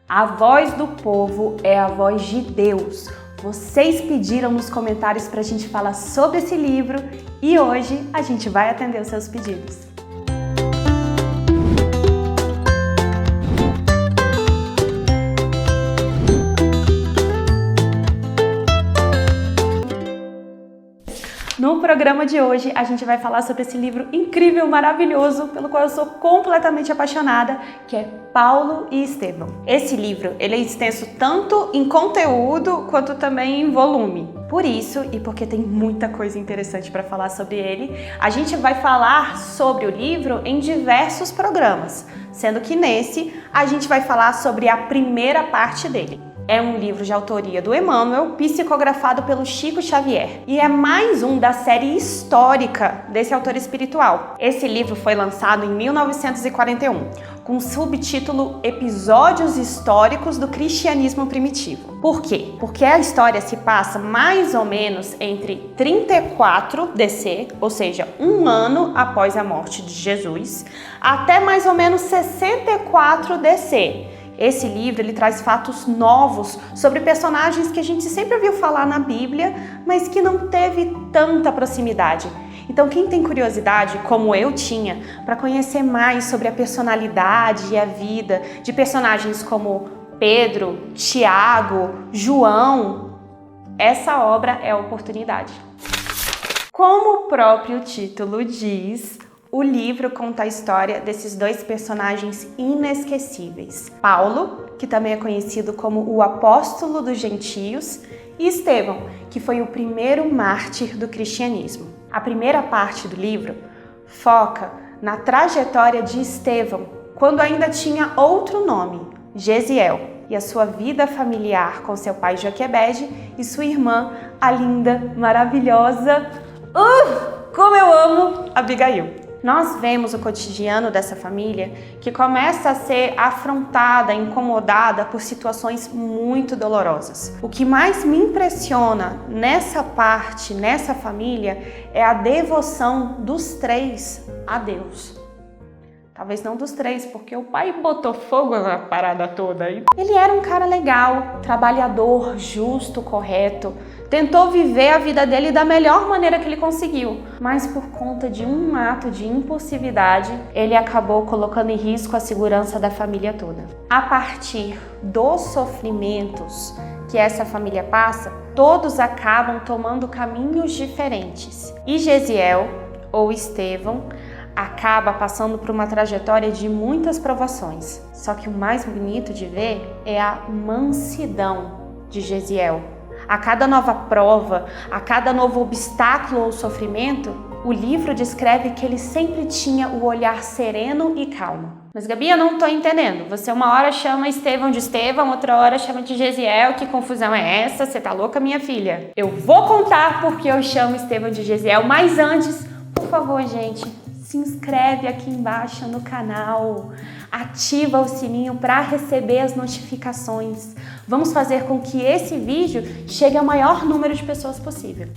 A voz do povo é a voz de Deus. Vocês pediram nos comentários para a gente falar sobre esse livro e hoje a gente vai atender os seus pedidos. No programa de hoje, a gente vai falar sobre esse livro incrível, maravilhoso, pelo qual eu sou completamente apaixonada, que é Paulo e Estevão. Esse livro, ele é extenso tanto em conteúdo quanto também em volume. Por isso, e porque tem muita coisa interessante para falar sobre ele, a gente vai falar sobre o livro em diversos programas, sendo que nesse a gente vai falar sobre a primeira parte dele. É um livro de autoria do Emmanuel, psicografado pelo Chico Xavier. E é mais um da série histórica desse autor espiritual. Esse livro foi lançado em 1941, com o subtítulo Episódios Históricos do Cristianismo Primitivo. Por quê? Porque a história se passa mais ou menos entre 34 DC, ou seja, um ano após a morte de Jesus, até mais ou menos 64 DC. Esse livro ele traz fatos novos sobre personagens que a gente sempre ouviu falar na Bíblia, mas que não teve tanta proximidade. Então, quem tem curiosidade, como eu tinha, para conhecer mais sobre a personalidade e a vida de personagens como Pedro, Tiago, João, essa obra é a oportunidade. Como o próprio título diz, o livro conta a história desses dois personagens inesquecíveis. Paulo, que também é conhecido como o apóstolo dos gentios, e Estevão, que foi o primeiro mártir do cristianismo. A primeira parte do livro foca na trajetória de Estevão, quando ainda tinha outro nome, Gesiel, e a sua vida familiar com seu pai Joquebede e sua irmã, a linda, maravilhosa, como eu amo, Abigail. Nós vemos o cotidiano dessa família que começa a ser afrontada, incomodada por situações muito dolorosas. O que mais me impressiona nessa parte, nessa família, é a devoção dos três a Deus. Talvez não dos três, porque o pai botou fogo na parada toda. Ele era um cara legal, trabalhador, justo, correto. Tentou viver a vida dele da melhor maneira que ele conseguiu, mas por conta de um ato de impulsividade, ele acabou colocando em risco a segurança da família toda. A partir dos sofrimentos que essa família passa, todos acabam tomando caminhos diferentes. E Gesiel, ou Estevão, acaba passando por uma trajetória de muitas provações. Só que o mais bonito de ver é a mansidão de Gesiel. A cada nova prova, a cada novo obstáculo ou sofrimento, o livro descreve que ele sempre tinha o olhar sereno e calmo. Mas Gabi, eu não tô entendendo. Você uma hora chama Estevão de Estevão, outra hora chama de Gesiel. Que confusão é essa? Você tá louca, minha filha? Eu vou contar porque eu chamo Estevão de Gesiel, mas antes, por favor, gente, se inscreve aqui embaixo no canal, ativa o sininho para receber as notificações. Vamos fazer com que esse vídeo chegue ao maior número de pessoas possível.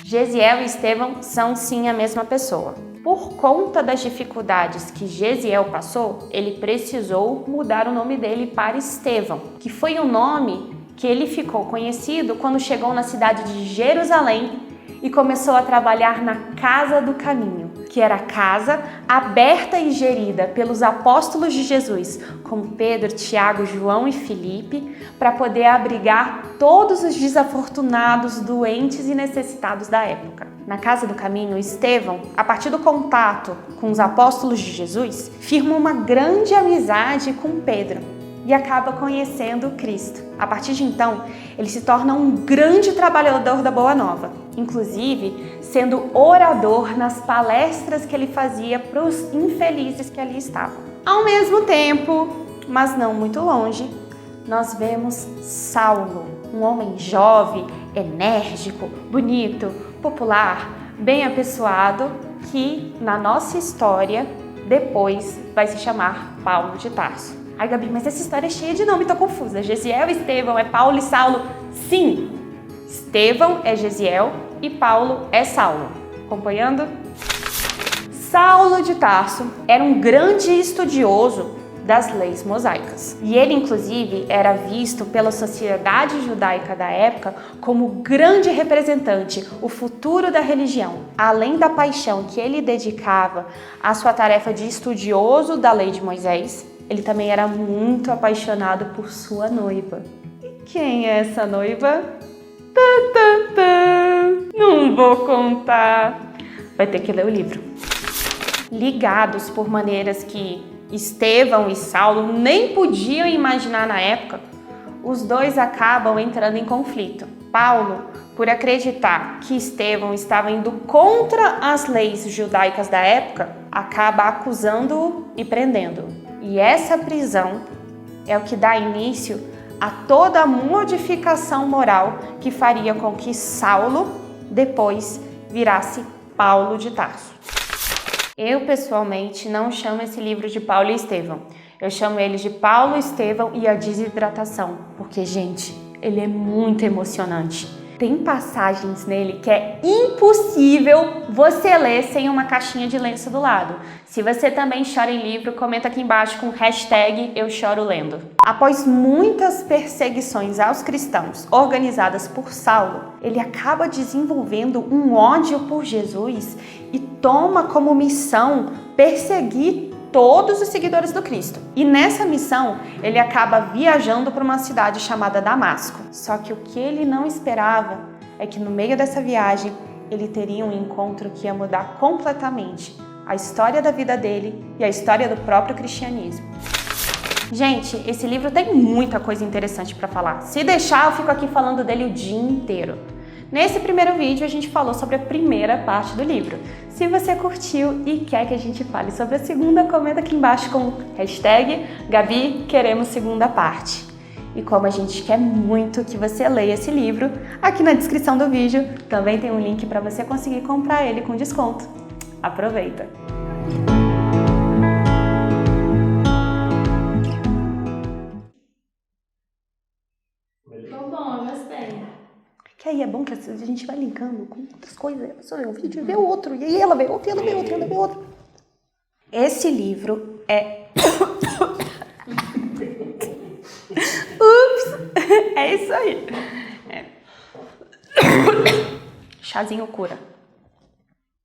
Gesiel e Estevão são sim a mesma pessoa. Por conta das dificuldades que Gesiel passou, ele precisou mudar o nome dele para Estevão, que foi o nome que ele ficou conhecido quando chegou na cidade de Jerusalém e começou a trabalhar na Casa do Caminho, que era a casa aberta e gerida pelos apóstolos de Jesus, como Pedro, Tiago, João e Filipe, para poder abrigar todos os desafortunados, doentes e necessitados da época. Na Casa do Caminho, Estevão, a partir do contato com os apóstolos de Jesus, firma uma grande amizade com Pedro e acaba conhecendo Cristo. A partir de então, ele se torna um grande trabalhador da Boa Nova, inclusive sendo orador nas palestras que ele fazia para os infelizes que ali estavam. Ao mesmo tempo, mas não muito longe, nós vemos Saulo, um homem jovem, enérgico, bonito, popular, bem apessoado, que na nossa história depois vai se chamar Paulo de Tarso. Ai, Gabi, mas essa história é cheia de nome, tô confusa. Gesiel, Estevão, é Paulo e Saulo? Sim, Estevão é Gesiel e Paulo é Saulo. Acompanhando? Saulo de Tarso era um grande estudioso das leis mosaicas. E ele, inclusive, era visto pela sociedade judaica da época como grande representante, o futuro da religião. Além da paixão que ele dedicava à sua tarefa de estudioso da lei de Moisés, ele também era muito apaixonado por sua noiva. E quem é essa noiva? Não vou contar. Vai ter que ler o livro. Ligados por maneiras que Estevão e Saulo nem podiam imaginar na época, os dois acabam entrando em conflito. Paulo, por acreditar que Estevão estava indo contra as leis judaicas da época, acaba acusando-o e prendendo-o. E essa prisão é o que dá início a toda a modificação moral que faria com que Saulo depois virasse Paulo de Tarso. Eu, pessoalmente, não chamo esse livro de Paulo e Estevão. Eu chamo ele de Paulo, Estevão e a Desidratação, porque, gente, ele é muito emocionante. Tem passagens nele que é impossível você ler sem uma caixinha de lenço do lado. Se você também chora em livro, comenta aqui embaixo com #EuChoroLendo. Após muitas perseguições aos cristãos organizadas por Saulo, ele acaba desenvolvendo um ódio por Jesus e toma como missão perseguir todos os seguidores do Cristo. E nessa missão, ele acaba viajando para uma cidade chamada Damasco. Só que o que ele não esperava é que no meio dessa viagem, ele teria um encontro que ia mudar completamente a história da vida dele e a história do próprio cristianismo. Gente, esse livro tem muita coisa interessante para falar. Se deixar, eu fico aqui falando dele o dia inteiro. Nesse primeiro vídeo, a gente falou sobre a primeira parte do livro. Se você curtiu e quer que a gente fale sobre a segunda, comenta aqui embaixo com #Gabi, queremos segunda parte. E como a gente quer muito que você leia esse livro, aqui na descrição do vídeo também tem um link para você conseguir comprar ele com desconto. Aproveita! Ficou bom, eu gostei. Que aí é bom que a gente vai linkando com outras coisas. A pessoa vê um vídeo e vê outro, e aí ela vê outro, e ela vê outro, e ela vê outro. Esse livro é... Ups! É isso aí. Chazinho cura.